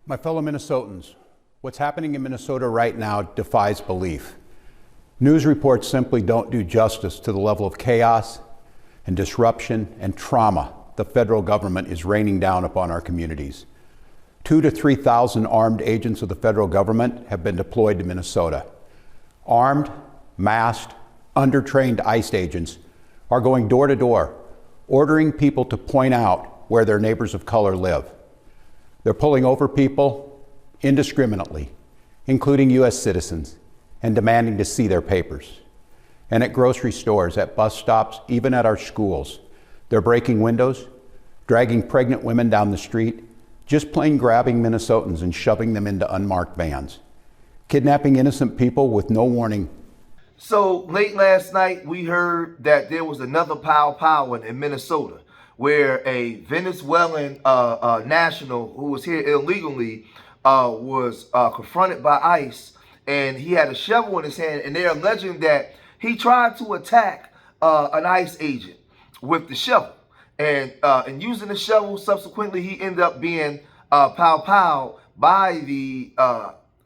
My fellow Minnesotans, what's happening in Minnesota right now defies belief. News reports simply don't do justice to the level of chaos and disruption and trauma the federal government is raining down upon our communities. 2,000 to 3,000 armed agents of the federal government have been deployed to Minnesota. Armed, masked, undertrained ICE agents are going door to door, ordering people to point out where their neighbors of color live. They're pulling over people indiscriminately, including U.S. citizens, and demanding to see their papers. And at grocery stores, at bus stops, even at our schools, they're breaking windows, dragging pregnant women down the street, just plain grabbing Minnesotans and shoving them into unmarked vans, kidnapping innocent people with no warning. So late last night, we heard that there was another pow in Minnesota, where a Venezuelan national who was here illegally was confronted by ICE, and he had a shovel in his hand, and they're alleging that he tried to attack an ICE agent with the shovel, and using the shovel, subsequently he ended up being pow by the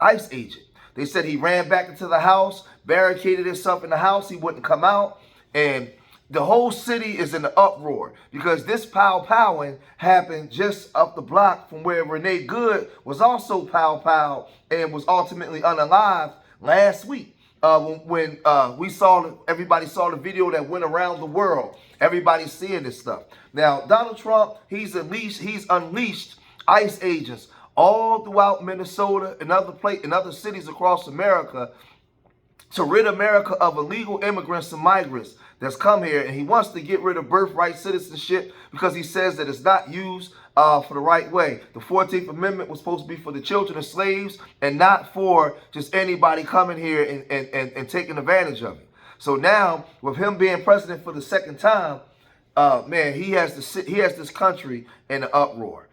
ICE agent. They said he ran back into the house, barricaded himself in the house, he wouldn't come out, and the whole city is in an uproar because this powing happened just up the block from where Renee Good was also pow and was ultimately unalived last week. When everybody saw the video that went around the world. Everybody's seeing this stuff. Now, Donald Trump, he's unleashed ICE agents all throughout Minnesota and other cities across America to rid America of illegal immigrants and migrants that's come here, and he wants to get rid of birthright citizenship because he says that it's not used for the right way. The 14th Amendment was supposed to be for the children of slaves and not for just anybody coming here and taking advantage of it. So now, with him being president for the second time, man, he has this country in an uproar.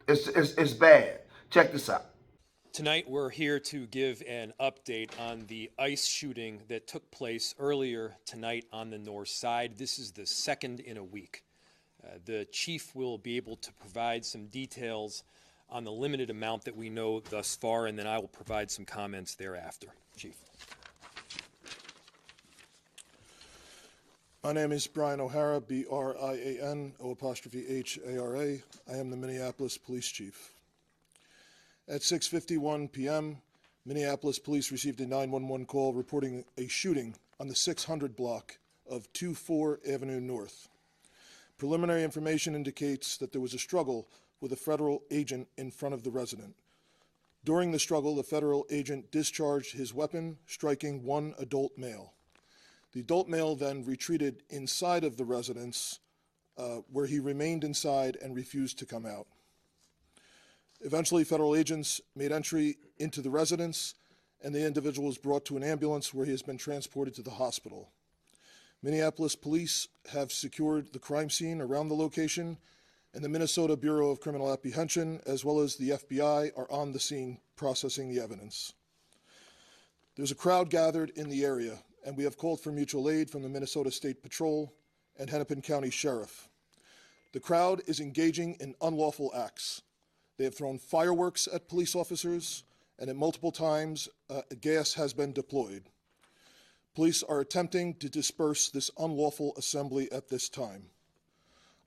It's bad. Check this out. Tonight, we're here to give an update on the ICE shooting that took place earlier tonight on the north side. This is the second in a week. The chief will be able to provide some details on the limited amount that we know thus far, and then I will provide some comments thereafter. Chief. My name is Brian O'Hara, B-R-I-A-N-O''H-A-R-A. I am the Minneapolis Police Chief. At 6:51 p.m., Minneapolis police received a 911 call reporting a shooting on the 600 block of 24 Avenue North. Preliminary information indicates that there was a struggle with a federal agent in front of the resident. During the struggle, the federal agent discharged his weapon, striking one adult male. The adult male then retreated inside of the residence, where he remained inside and refused to come out. Eventually, federal agents made entry into the residence, and the individual was brought to an ambulance where he has been transported to the hospital. Minneapolis police have secured the crime scene around the location, and the Minnesota Bureau of Criminal Apprehension, as well as the FBI, are on the scene processing the evidence. There's a crowd gathered in the area, and we have called for mutual aid from the Minnesota State Patrol and Hennepin County Sheriff. The crowd is engaging in unlawful acts. They have thrown fireworks at police officers, and at multiple times, gas has been deployed. Police are attempting to disperse this unlawful assembly at this time.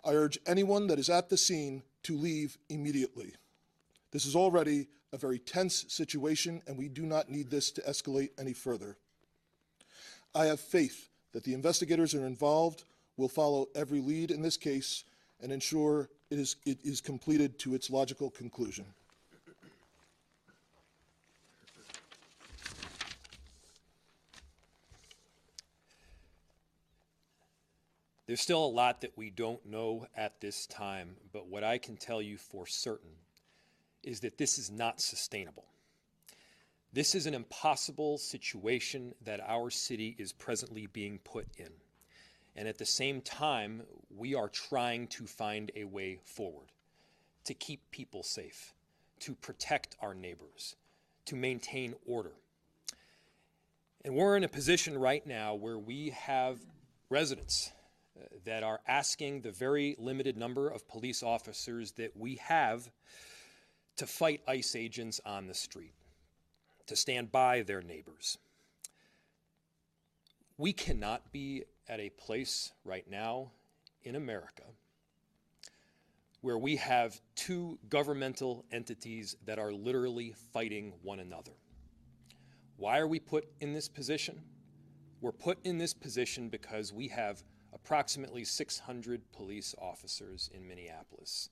I urge anyone that is at the scene to leave immediately. This is already a very tense situation, and we do not need this to escalate any further. I have faith that the investigators who are involved will follow every lead in this case and ensure it is completed to its logical conclusion. There's still a lot that we don't know at this time, but what I can tell you for certain is that this is not sustainable. This is an impossible situation that our city is presently being put in. And at the same time, we are trying to find a way forward, to keep people safe, to protect our neighbors, to maintain order. And we're in a position right now where we have residents that are asking the very limited number of police officers that we have to fight ICE agents on the street, to stand by their neighbors. We cannot be at a place right now in America where we have two governmental entities that are literally fighting one another. Why are we put in this position? We're put in this position because we have approximately 600 police officers in Minneapolis,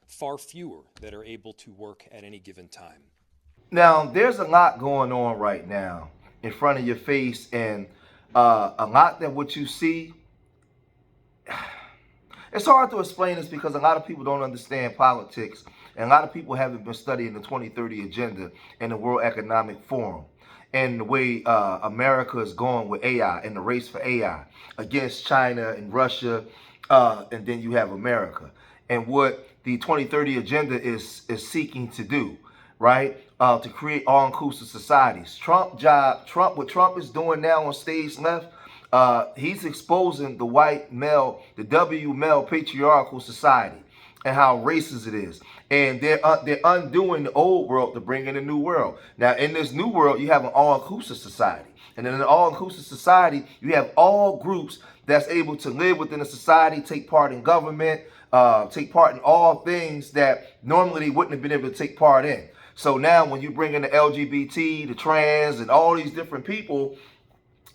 far fewer that are able to work at any given time. Now, there's a lot going on right now in front of your face, and a lot that what you see, it's hard to explain this because a lot of people don't understand politics, and a lot of people haven't been studying the 2030 agenda and the World Economic Forum and the way America is going with AI and the race for AI against China and Russia, and then you have America. And what the 2030 agenda is seeking to do, right? To create all-inclusive societies. What Trump is doing now on stage left, he's exposing the white male, the W male patriarchal society and how racist it is. And they're undoing the old world to bring in a new world. Now, in this new world, you have an all-inclusive society. And in an all-inclusive society, you have all groups that's able to live within a society, take part in government, take part in all things that normally they wouldn't have been able to take part in. So now when you bring in the LGBT, the trans, and all these different people,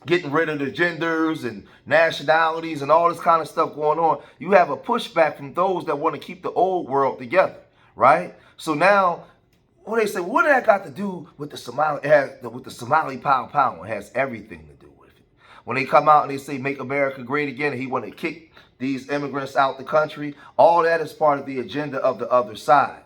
getting rid of the genders and nationalities and all this kind of stuff going on, you have a pushback from those that want to keep the old world together, right? So now, when they say, what did that got to do with the Somali? It has with the Somali pow. It has everything to do with it. When they come out and they say, make America great again, and he want to kick these immigrants out the country, all that is part of the agenda of the other side.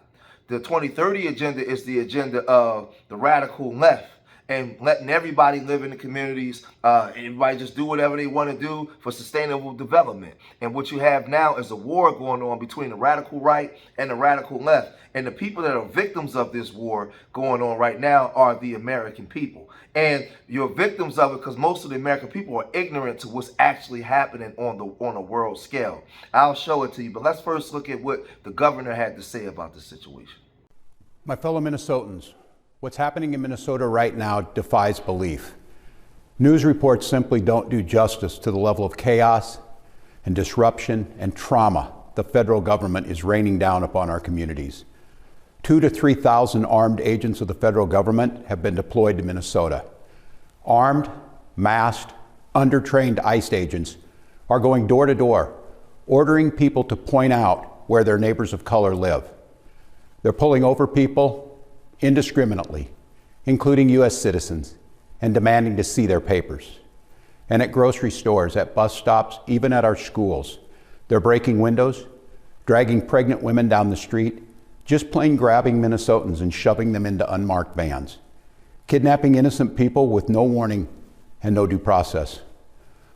The 2030 agenda is the agenda of the radical left and letting everybody live in the communities, everybody just do whatever they want to do for sustainable development. And what you have now is a war going on between the radical right and the radical left. And the people that are victims of this war going on right now are the American people. And you're victims of it because most of the American people are ignorant to what's actually happening on a world scale. I'll show it to you, but let's first look at what the governor had to say about this situation. My fellow Minnesotans, what's happening in Minnesota right now defies belief. News reports simply don't do justice to the level of chaos and disruption and trauma the federal government is raining down upon our communities. 2,000 to 3,000 armed agents of the federal government have been deployed to Minnesota. Armed, masked, undertrained ICE agents are going door to door, ordering people to point out where their neighbors of color live. They're pulling over people indiscriminately, including U.S. citizens, and demanding to see their papers. And at grocery stores, at bus stops, even at our schools, they're breaking windows, dragging pregnant women down the street, just plain grabbing Minnesotans and shoving them into unmarked vans, kidnapping innocent people with no warning and no due process.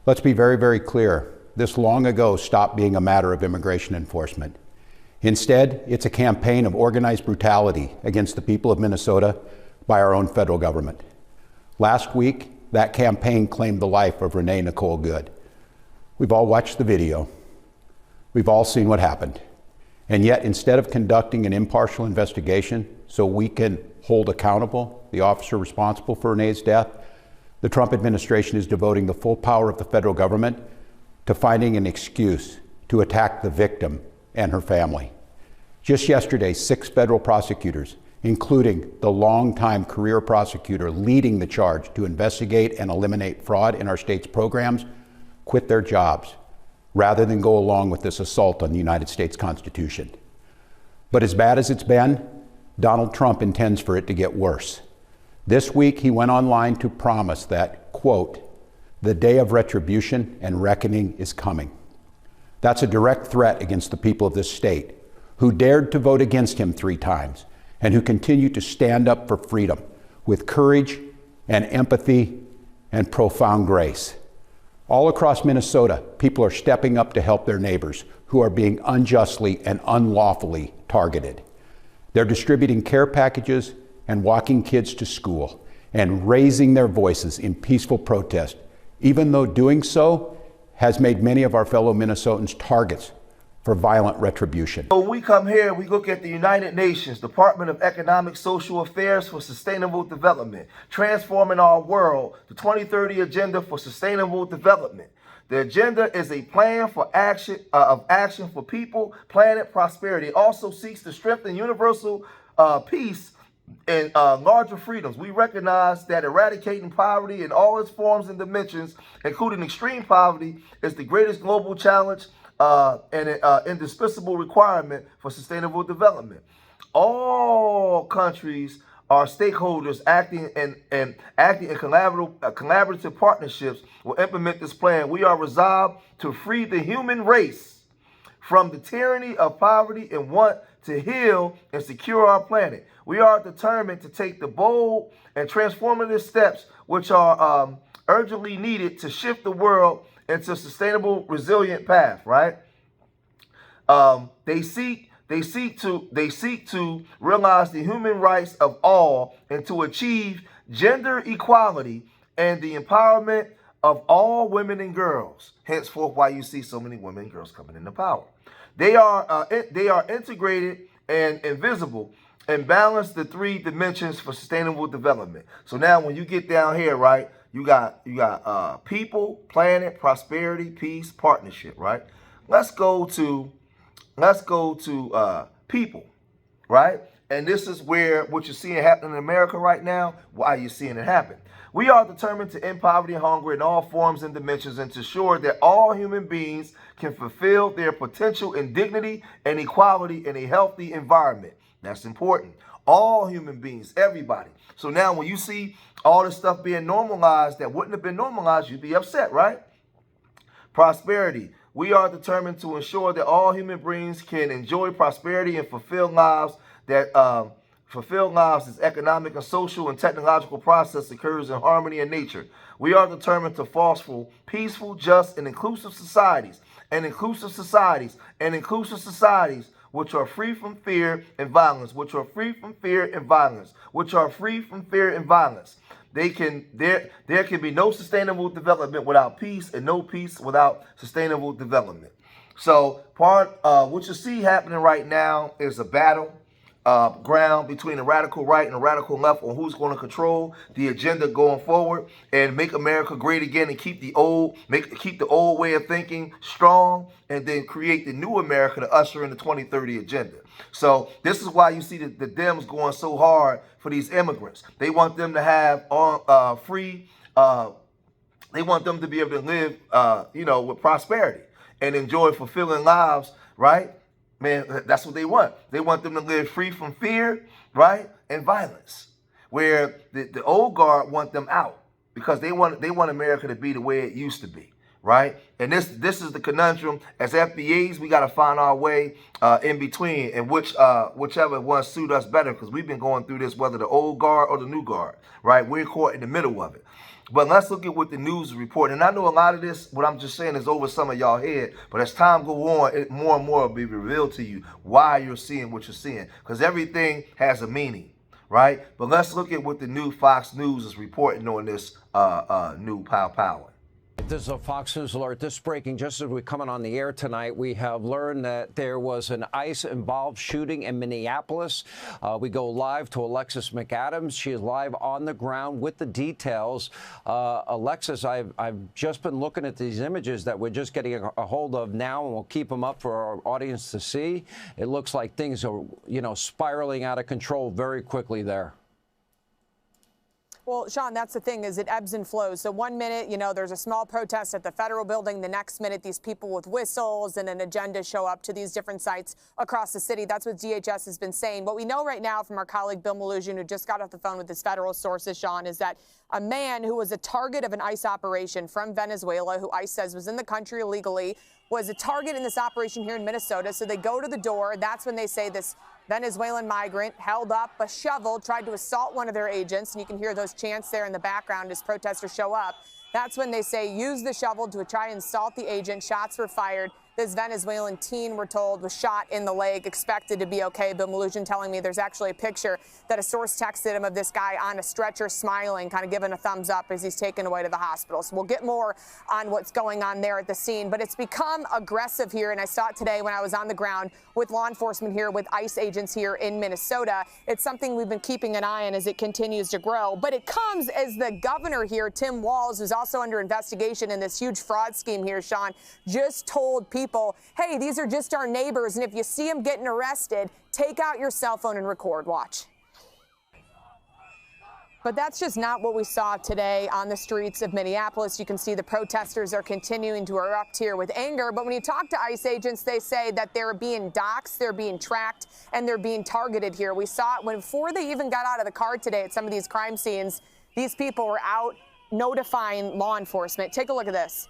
Let's be very, very clear. This long ago stopped being a matter of immigration enforcement. Instead, it's a campaign of organized brutality against the people of Minnesota by our own federal government. Last week, that campaign claimed the life of Renee Nicole Good. We've all watched the video. We've all seen what happened. And yet, instead of conducting an impartial investigation so we can hold accountable the officer responsible for Renee's death, the Trump administration is devoting the full power of the federal government to finding an excuse to attack the victim and her family. Just yesterday, 6 federal prosecutors, including the longtime career prosecutor leading the charge to investigate and eliminate fraud in our state's programs, quit their jobs rather than go along with this assault on the United States Constitution. But as bad as it's been, Donald Trump intends for it to get worse. This week, he went online to promise that, quote, the day of retribution and reckoning is coming. That's a direct threat against the people of this state, who dared to vote against him 3 times and who continue to stand up for freedom with courage and empathy and profound grace. All across Minnesota, people are stepping up to help their neighbors who are being unjustly and unlawfully targeted. They're distributing care packages and walking kids to school and raising their voices in peaceful protest, even though doing so has made many of our fellow Minnesotans targets for violent retribution. So when we come here, we look at the United Nations, Department of Economic Social Affairs for Sustainable Development, Transforming Our World, the 2030 Agenda for Sustainable Development. The agenda is a plan for action for people, planet, prosperity. It also seeks to strengthen universal peace and larger freedoms. We recognize that eradicating poverty in all its forms and dimensions, including extreme poverty, is the greatest global challenge and an indispensable requirement for sustainable development. All countries are stakeholders acting in collaborative partnerships will implement this plan. We are resolved to free the human race from the tyranny of poverty and want to heal and secure our planet. We are determined to take the bold and transformative steps which are urgently needed to shift the world into a sustainable, resilient path, right? They seek to realize the human rights of all and to achieve gender equality and the empowerment of all women and girls. Henceforth, why you see so many women and girls coming into power. They are integrated and invisible and balance the three dimensions for sustainable development. So now when you get down here, right, you got people, planet, prosperity, peace, partnership, right? Let's go to people, right? And this is where what you're seeing happen in America right now, why you're seeing it happen. We are determined to end poverty and hunger in all forms and dimensions and to ensure that all human beings can fulfill their potential in dignity and equality in a healthy environment. That's important. All human beings, everybody. So now when you see all this stuff being normalized that wouldn't have been normalized, you'd be upset, right? Prosperity. We are determined to ensure that all human beings can enjoy prosperity and fulfill lives as economic and social and technological process occurs in harmony in nature. We are determined to foster peaceful, just, and inclusive societies, which are free from fear and violence, There can be no sustainable development without peace, and no peace without sustainable development. So what you see happening right now is a battle ground between the radical right and the radical left on who's going to control the agenda going forward and make America great again and keep the old way of thinking strong and then create the new America to usher in the 2030 agenda. So this is why you see the Dems going so hard for these immigrants. They want them to have free. They want them to be able to live, with prosperity and enjoy fulfilling lives, right? Man, that's what they want. They want them to live free from fear, right, and violence. Where the old guard want them out because they want America to be the way it used to be, right? And this is the conundrum. As FBAs, we got to find our way in between, and whichever one suit us better, because we've been going through this, whether the old guard or the new guard, right? We're caught in the middle of it. But let's look at what the news is reporting. And I know a lot of this, what I'm just saying, is over some of y'all head. But as time goes on, more and more will be revealed to you why you're seeing what you're seeing. Because everything has a meaning, right? But let's look at what the new Fox News is reporting on this new power. This is a Fox News alert. This breaking just as we're coming on the air tonight. We have learned that there was an ICE-involved shooting in Minneapolis. We go live to Alexis McAdams. She is live on the ground with the details. Alexis, I've just been looking at these images that we're just getting a hold of now, and we'll keep them up for our audience to see. It looks like things are, spiraling out of control very quickly there. Well, Sean, that's the thing, is it ebbs and flows. So 1 minute, there's a small protest at the federal building. The next minute, these people with whistles and an agenda show up to these different sites across the city. That's what DHS has been saying. What we know right now from our colleague Bill Malugin, who just got off the phone with his federal sources, Sean, is that a man who was a target of an ICE operation from Venezuela, who ICE says was in the country illegally, was a target in this operation here in Minnesota. So they go to the door. That's when they say this Venezuelan migrant held up a shovel, tried to assault one of their agents. And you can hear those chants there in the background as protesters show up. That's when they say use the shovel to try and assault the agent. Shots were fired. This Venezuelan teen, we're told, was shot in the leg, expected to be okay. Bill Malusian telling me there's actually a picture that a source texted him of this guy on a stretcher smiling, kind of giving a thumbs up as he's taken away to the hospital. So we'll get more on what's going on there at the scene. But it's become aggressive here, and I saw it today when I was on the ground with law enforcement here, with ICE agents here in Minnesota. It's something we've been keeping an eye on as it continues to grow. But it comes as the governor here, Tim Walz, who's also under investigation in this huge fraud scheme here, Sean, just told people, hey, these are just our neighbors, and if you see them getting arrested, take out your cell phone and record. Watch. But that's just not what we saw today on the streets of Minneapolis. You can see the protesters are continuing to erupt here with anger. But when you talk to ICE agents, they say that they're being doxxed, they're being tracked, and they're being targeted here. We saw it before they even got out of the car today at some of these crime scenes. These people were out notifying law enforcement. Take a look at this.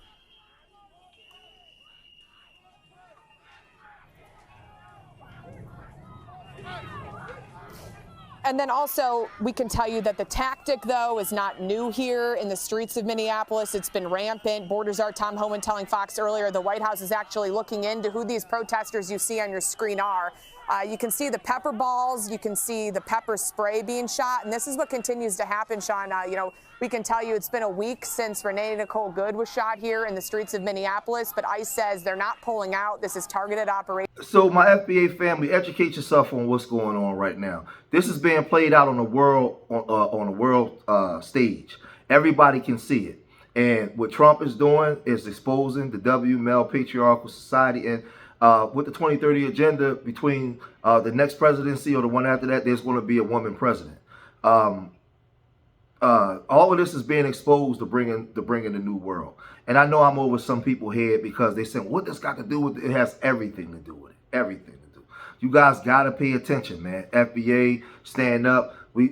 And then also, we can tell you that the tactic, though, is not new here in the streets of Minneapolis. It's been rampant. Border czar Tom Homan telling Fox earlier the White House is actually looking into who these protesters you see on your screen are. You can see the pepper balls. You can see the pepper spray being shot. And this is what continues to happen, Sean. We can tell you it's been a week since Renee Nicole Good was shot here in the streets of Minneapolis. But ICE says they're not pulling out. This is targeted operation. So my FBA family, educate yourself on what's going on right now. This is being played out on the world stage. Everybody can see it. And what Trump is doing is exposing the male patriarchal society. And with the 2030 agenda, between the next presidency or the one after that, there's going to be a woman president. All of this is being exposed to bringing the new world. And I know I'm over some people's head because they say, what this got to do with it? It has everything to do with it. Everything to do. You guys got to pay attention, man. FBA, stand up. We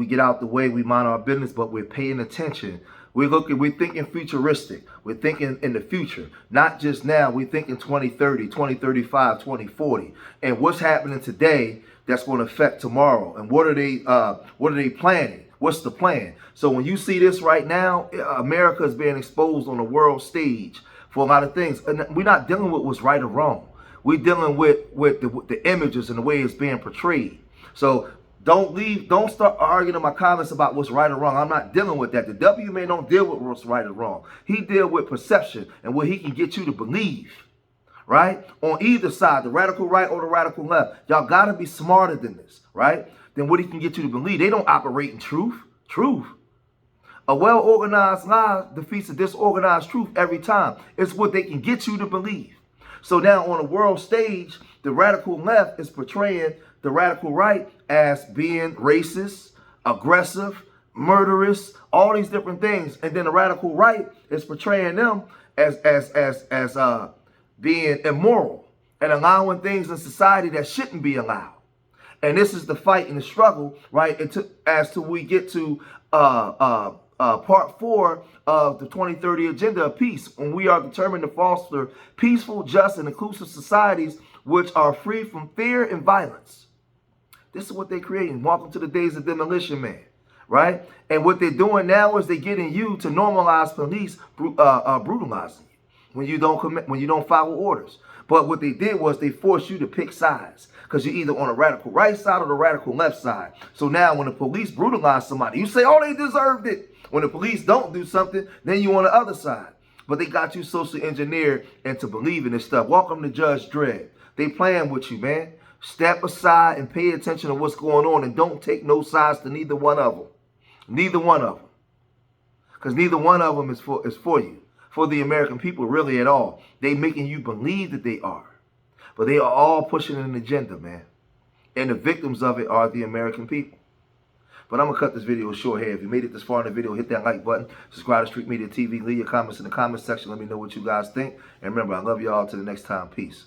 get out the way. We mind our business, but we're paying attention. We're thinking futuristic. We're thinking in the future, not just now. We're thinking 2030, 2035, 2040. And what's happening today that's going to affect tomorrow? And what are they planning? What's the plan? So when you see this right now, America is being exposed on the world stage for a lot of things. And we're not dealing with what's right or wrong. We're dealing with the images and the way it's being portrayed. So don't start arguing in my comments about what's right or wrong. I'm not dealing with that. The WMA don't deal with what's right or wrong. He deal with perception and what he can get you to believe, right? On either side, the radical right or the radical left. Y'all got to be smarter than this, right? Than what he can get you to believe. They don't operate in truth. A well-organized lie defeats a disorganized truth every time. It's what they can get you to believe. So now on the world stage, the radical left is portraying the radical right as being racist, aggressive, murderous, all these different things. And then the radical right is portraying them as being immoral and allowing things in society that shouldn't be allowed. And this is the fight and the struggle, right? As till we get to part 4 of the 2030 agenda of peace, when we are determined to foster peaceful, just, and inclusive societies which are free from fear and violence. This is what they're creating. Welcome to the days of demolition, man. Right? And what they're doing now is they're getting you to normalize police brutalizing you when you don't follow orders. But what they did was they forced you to pick sides, because you're either on the radical right side or the radical left side. So now when the police brutalize somebody, you say, oh, they deserved it. When the police don't do something, then you're on the other side. But they got you social engineered into believing this stuff. Welcome to Judge Dredd. They playing with you, man. Step aside and pay attention to what's going on, and don't take no sides to neither one of them. Neither one of them. Because neither one of them is for you, for the American people, really, at all. They making you believe that they are. But they are all pushing an agenda, man. And the victims of it are the American people. But I'm going to cut this video short here. If you made it this far in the video, hit that like button. Subscribe to Street Media TV. Leave your comments in the comment section. Let me know what you guys think. And remember, I love you all. Till the next time. Peace.